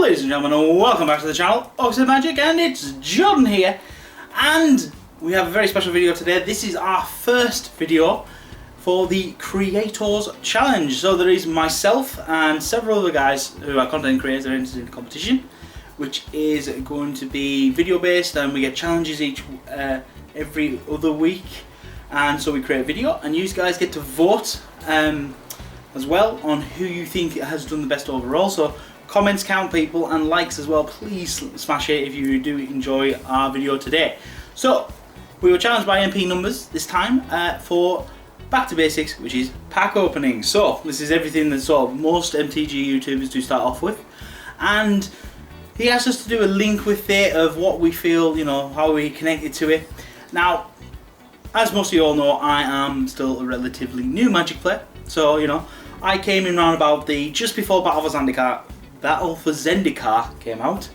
Ladies and gentlemen, welcome back to the channel, Oxford Magic, and it's Jordan here, and we have a very special video today. This is our first video for the CreaYTors challenge. So there is myself and several other guys who are content creators that are interested in the competition, which is going to be video based, and we get challenges every other week, and so we create a video and you guys get to vote as well on who you think has done the best overall. So comments count, people, and likes as well. Please smash it if you do enjoy our video today. So we were challenged by MPNumbers this time for back to basics, which is pack opening. So this is everything that sort of most MTG YouTubers do start off with, and he asked us to do a link with it of what we feel, you know, how we connected to it. Now, as most of you all know, I am still a relatively new Magic player, so you know, I came in around about just before Battle for Zendikar came out,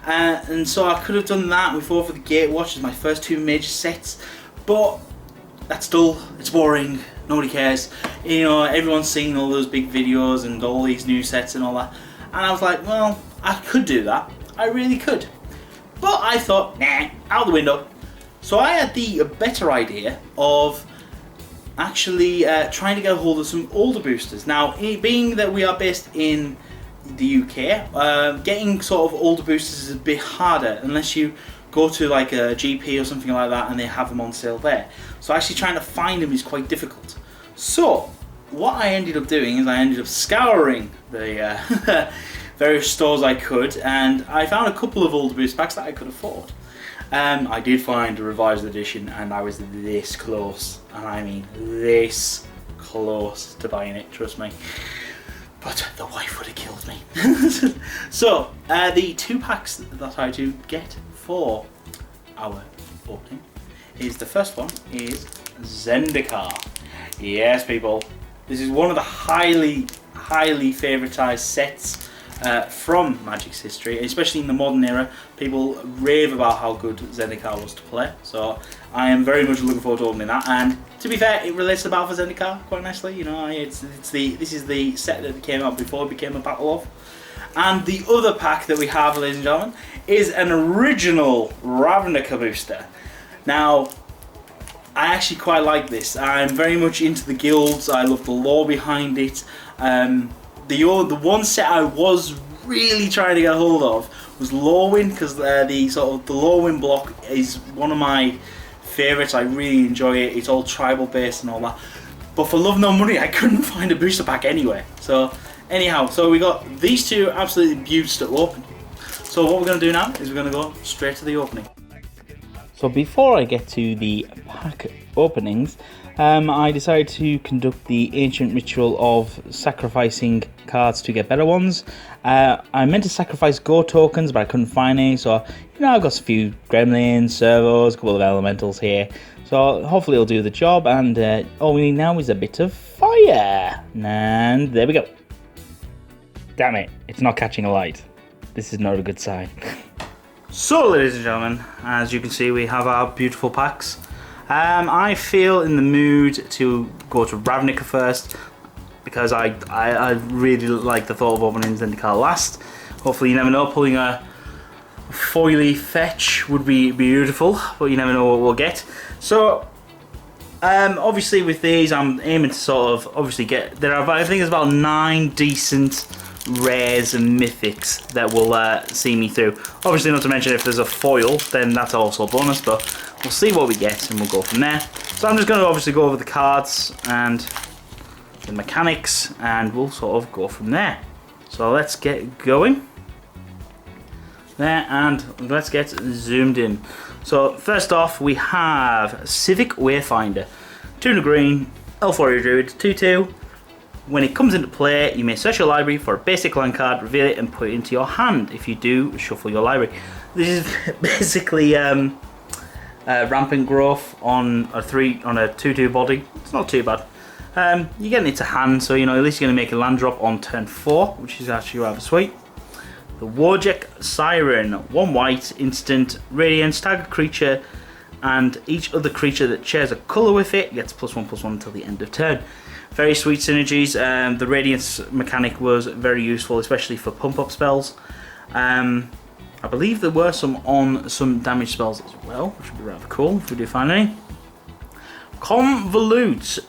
and so I could have done that before for the Gatewatch as my first two major sets, but that's dull, it's boring, nobody cares. You know, everyone's seen all those big videos and all these new sets and all that, and I was like, well, I could do that, I really could, but I thought, nah, out the window. So I had the better idea of actually trying to get a hold of some older boosters. Now, being that we are based in the UK, getting sort of older boosters is a bit harder unless you go to like a GP or something like that and they have them on sale there. So actually trying to find them is quite difficult. So what I ended up doing is I ended up scouring the various stores I could, and I found a couple of older booster packs that I could afford. I did find a revised edition, and I was this close, and I mean this close to buying it, trust me. But the wife would have killed me. So, the two packs that I do get for our opening is, the first one is Zendikar. Yes, people, this is one of the highly favoritized sets from Magic's history, especially in the modern era. People rave about how good Zendikar was to play, so I am very much looking forward to opening that. And to be fair, it relates to Battle for Zendikar quite nicely. You know, this is the set that came out before it became a Battle of. And the other pack that we have, ladies and gentlemen, is an original Ravnica booster. Now, I actually quite like this. I'm very much into the guilds. I love the lore behind it. The one set I was really trying to get a hold of was Lorwyn, because the Lorwyn block is one of my favourites. I really enjoy it. It's all tribal based and all that. But for love nor money, I couldn't find a booster pack anywhere. So anyhow, so we got these two absolutely beauts to open. So what we're going to do now is we're going to go straight to the opening. So before I get to the pack openings, I decided to conduct the ancient ritual of sacrificing cards to get better ones. I meant to sacrifice Go tokens, but I couldn't find any, so you know, I've got a few gremlins, servos, a couple of elementals here, so hopefully it'll do the job. And all we need now is a bit of fire, and there we go. Damn it, it's not catching a light. This is not a good sign. So, ladies and gentlemen, as you can see, we have our beautiful packs. I feel in the mood to go to Ravnica first, because I really like the thought of opening Zendikar last. Hopefully, you never know, pulling a foily fetch would be beautiful, but you never know what we'll get. So, obviously with these, I'm aiming to sort of obviously get, I think there's about 9 decent rares and mythics that will see me through. Obviously, not to mention if there's a foil, then that's also a bonus, but we'll see what we get and we'll go from there. So I'm just going to obviously go over the cards and the mechanics, and we'll sort of go from there. So let's get going there, and let's get zoomed in. So first off, we have Civic Wayfinder, 2 green, Elf Warrior Druid, 2/2. When it comes into play, you may search your library for a basic land card, reveal it, and put it into your hand. If you do, shuffle your library. This is basically rampant growth on a 2/2 body. It's not too bad. You're getting it to hand, so you know, at least you're going to make a land drop on turn 4, which is actually rather sweet. The Wojek Siren, 1 white, instant, radiant, staggered creature, and each other creature that shares a colour with it gets +1/+1 until the end of turn. Very sweet synergies. The Radiance mechanic was very useful, especially for pump up spells. I believe there were some on some damage spells as well, which would be rather cool if we do find any. Convolute,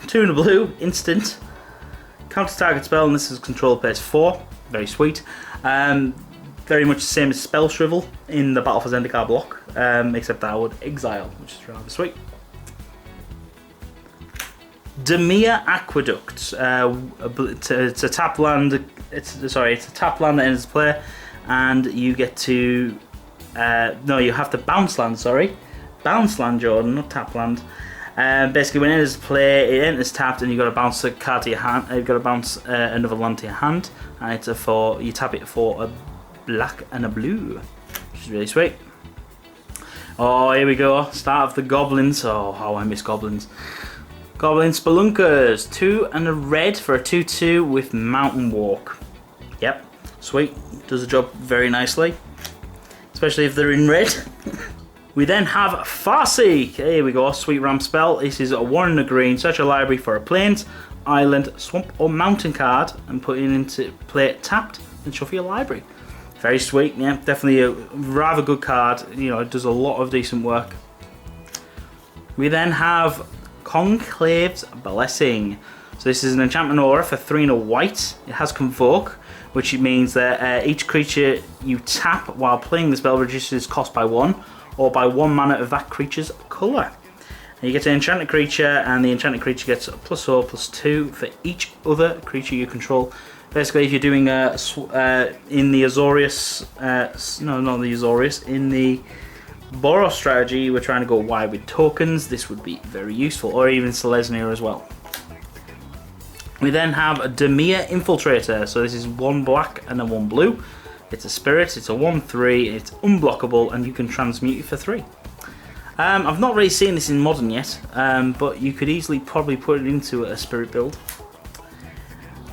2 in a blue, instant. Counter target spell, and this is control pays 4. Very sweet. Very much the same as Spell Shrivel in the Battle for Zendikar block, except that I would exile, which is rather sweet. Demir Aqueduct. It's a tap land. It's a tap land that ends play, and you get to. No, you have to bounce land. Sorry, bounce land, Jordan, not tap land. Basically, when it enters play, it enters tapped, and you've got to bounce a card to your hand. You've got to bounce another land to your hand, and it's you tap it for a black and a blue, which is really sweet. Oh, here we go. Start of the goblins. Oh, how I miss goblins. Goblin Spelunkers, 2 and a red for a 2/2 with Mountain Walk. Yep, sweet. Does the job very nicely, especially if they're in red. We then have Farseek. Here we go, sweet ramp spell. This is a 1 and a green. Search a library for a plains, island, swamp, or mountain card and put it into play tapped and shuffle your library. Very sweet, yeah, definitely a rather good card. You know, it does a lot of decent work. We then have Conclave's Blessing. So this is an enchantment aura for 3 and a white. It has Convoke, which means that each creature you tap while playing the spell reduces its cost by 1, or by 1 mana of that creature's colour. And you get an enchanted creature, and the enchanted creature gets +4/+2 for each other creature you control. Basically, if you're doing in the Azorius, no, not the Azorius, in the Boros strategy, we're trying to go wide with tokens, this would be very useful, or even Selesnya as well. We then have a Demir Infiltrator, so this is 1 black and a 1 blue. It's a spirit, it's a 1/3, it's unblockable, and you can transmute it for 3. I've not really seen this in Modern yet, but you could easily probably put it into a spirit build.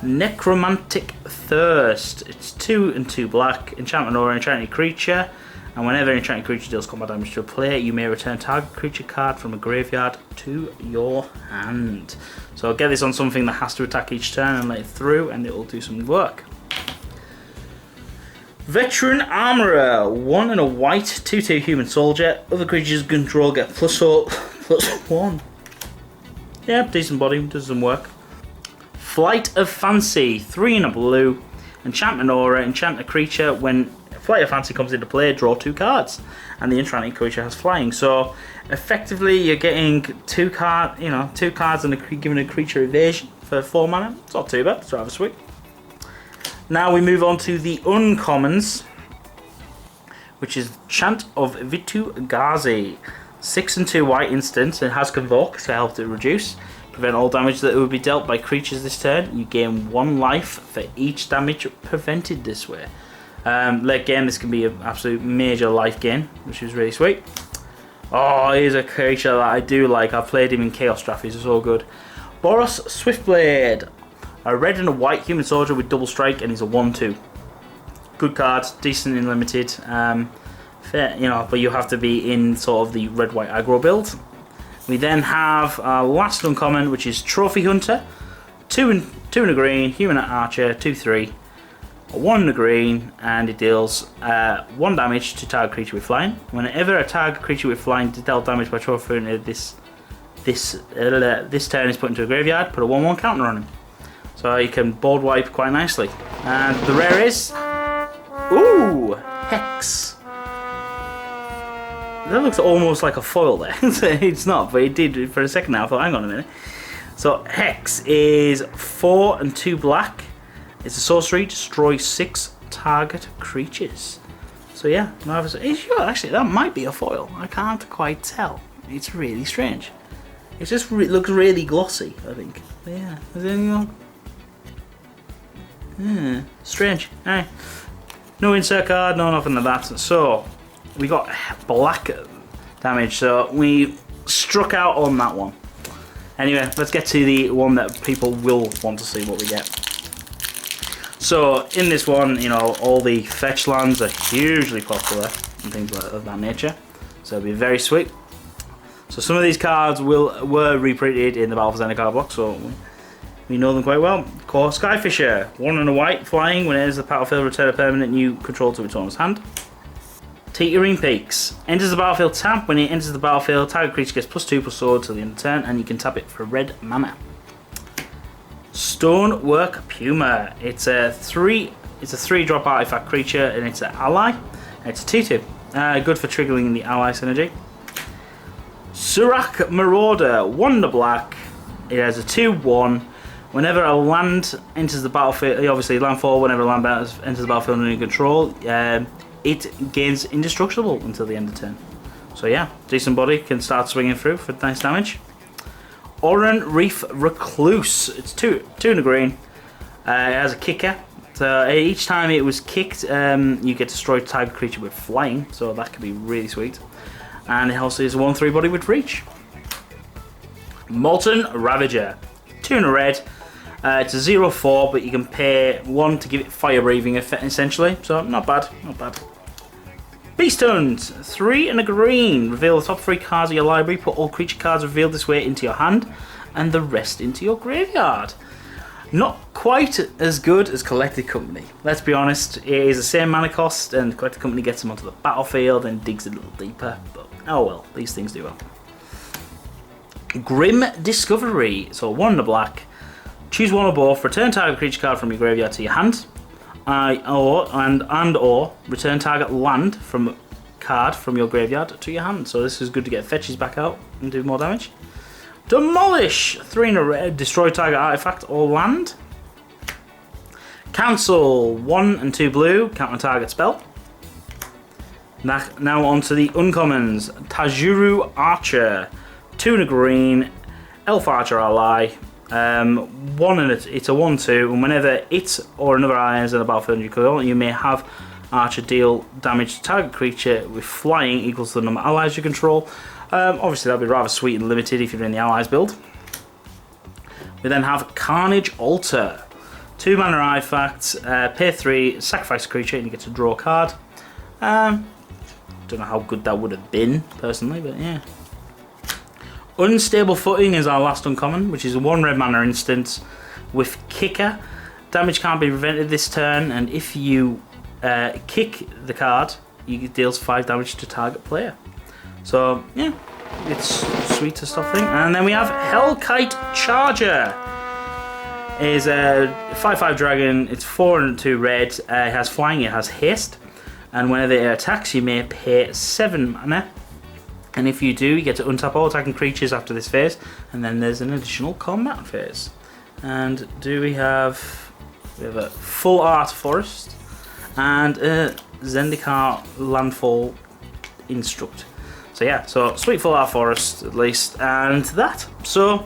Necromantic Thirst, it's 2 and 2 black, enchantment or enchanted creature. And whenever an enchanted creature deals combat damage to a player, you may return target creature card from a graveyard to your hand. So I'll get this on something that has to attack each turn and let it through, and it will do some work. Veteran Armourer, 1 and a white, 2/2 human soldier. Other creatures you control get +4/+1. Yeah, decent body, does some work. Flight of Fancy, 3 and a blue. Enchantment aura, enchant a creature. When Flight of Fancy comes into play, draw 2 cards, and the enchanted creature has flying. So effectively, you're getting 2 cards and giving a creature evasion for 4 mana. It's not too bad. It's rather sweet. Now we move on to the uncommons, which is Chant of Vitu-Ghazi, 6 and 2 white instant. It has Convoke to help it reduce. Prevent all damage that would be dealt by creatures this turn. You gain 1 life for each damage prevented this way. Late game, this can be an absolute major life gain, which is really sweet. Oh, here's a creature that I do like. I've played him in Chaos Draft. He's so good. Boros Swiftblade, a red and a white human soldier with double strike, and he's a 1/2. Good card, decent in limited. Fair, but you have to be in sort of the red-white aggro build. We then have our last uncommon, which is Trophy Hunter, 2 and a green, human archer, 2/3. 1 in a green, and it deals 1 damage to target creature with flying. Whenever a target creature with flying dealt damage by Trophy Hunter this turn is put into a graveyard, put a 1/1 counter on him. So you can board wipe quite nicely. And the rare is... Ooh! Hex. That looks almost like a foil there. It's not, but it did for a second now. I thought, hang on a minute. So Hex is 4 and 2 black. It's a sorcery, destroy 6 target creatures. So yeah, actually that might be a foil. I can't quite tell. It's really strange. It just looks really glossy, I think. But yeah, is there anything wrong? Yeah, strange. Hey. No insert card, no nothing like that. So we got black damage, so we struck out on that one. Anyway, let's get to the one that people will want to see what we get. So in this one, all the fetch lands are hugely popular and things of that nature. So it'll be very sweet. So some of these cards were reprinted in the Battle for Zendikar block. So We know them quite well. Core Skyfisher, 1 and a white, flying. When it enters the battlefield, return a permanent you control to its owner's hand. Teetering Peaks. Enters the battlefield tap. When it enters the battlefield, target creature gets +2/+sword till the end of turn, and you can tap it for red mana. Stonework Puma. It's a 3-drop artifact creature, and it's an ally. It's a 2/2. Good for triggering the ally synergy. Surak Marauder, 1 black. It has a 2/1. Whenever a land enters the battlefield, obviously landfall, whenever a land enters the battlefield under your control, it gains indestructible until the end of turn. So yeah, decent body, can start swinging through for nice damage. Oran Reef Recluse, it's 2 and a green. It has a kicker. So each time it was kicked, you get destroyed target creature with flying, so that could be really sweet. And it also is a 1/3 body with reach. Molten Ravager, 2 and a red. It's a 0/4, but you can pay 1 to give it fire breathing effect essentially, so not bad, not bad. Beast Hunt, 3 and a green. Reveal the top 3 cards of your library, put all creature cards revealed this way into your hand, and the rest into your graveyard. Not quite as good as Collected Company. Let's be honest, it is the same mana cost, and Collected Company gets them onto the battlefield and digs a little deeper, but oh well, these things do happen. Grim Discovery, so 1 and a black. Choose 1 or both, return target creature card from your graveyard to your hand, or return target land from card from your graveyard to your hand. So this is good to get fetches back out and do more damage. Demolish, 3 and a red, destroy target artifact or land. Cancel, 1 and 2 blue, counter target spell. Now on to the uncommons. Tajuru Archer, 2 and a green, Elf Archer ally. 1 and it's a 1/2, and whenever it or another ally is in the battlefield you control, you may have Archer deal damage to target creature with flying equals to the number of allies you control. Obviously that'd be rather sweet and limited if you're in the allies build. We then have Carnage Altar, 2 mana artifact, pay 3, sacrifice a creature, and you get to draw a card. Don't know how good that would have been personally, but yeah. Unstable Footing is our last uncommon, which is a 1 red mana instant with kicker. Damage can't be prevented this turn, and if you kick the card, it deals 5 damage to target player. So yeah, it's sweet to stop thing. And then we have Hellkite Charger. It is a 5/5 dragon. It's 4 and 2 red. It has flying. It has haste, and whenever it attacks, you may pay 7 mana. And if you do, you get to untap all attacking creatures after this phase, and then there's an additional combat phase. And we have a full art forest and a Zendikar landfall instruct. So yeah, so sweet full art forest at least, and that. So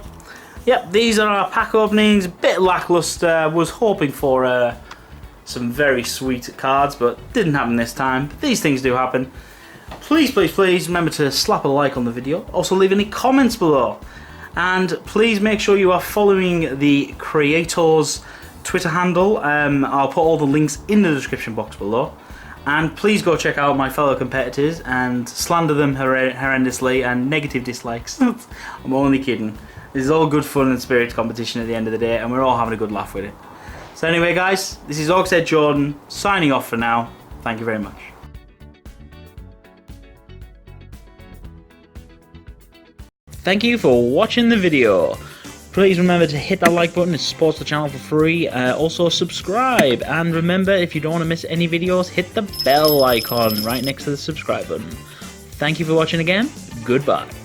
yeah, these are our pack openings. A bit lackluster. Was hoping for some very sweet cards, but didn't happen this time. But these things do happen. Please remember to slap a like on the video. Also leave any comments below. And please make sure you are following the CreaYTors Twitter handle. I'll put all the links in the description box below. And please go check out my fellow competitors and slander them horrendously and negative dislikes. I'm only kidding. This is all good fun and spirit competition at the end of the day, and we're all having a good laugh with it. So anyway guys, this is Orcshead Jordan signing off for now. Thank you very much. Thank you for watching the video. Please remember to hit that like button, it supports the channel for free. Also subscribe, and remember, if you don't want to miss any videos, hit the bell icon right next to the subscribe button. Thank you for watching again. Goodbye.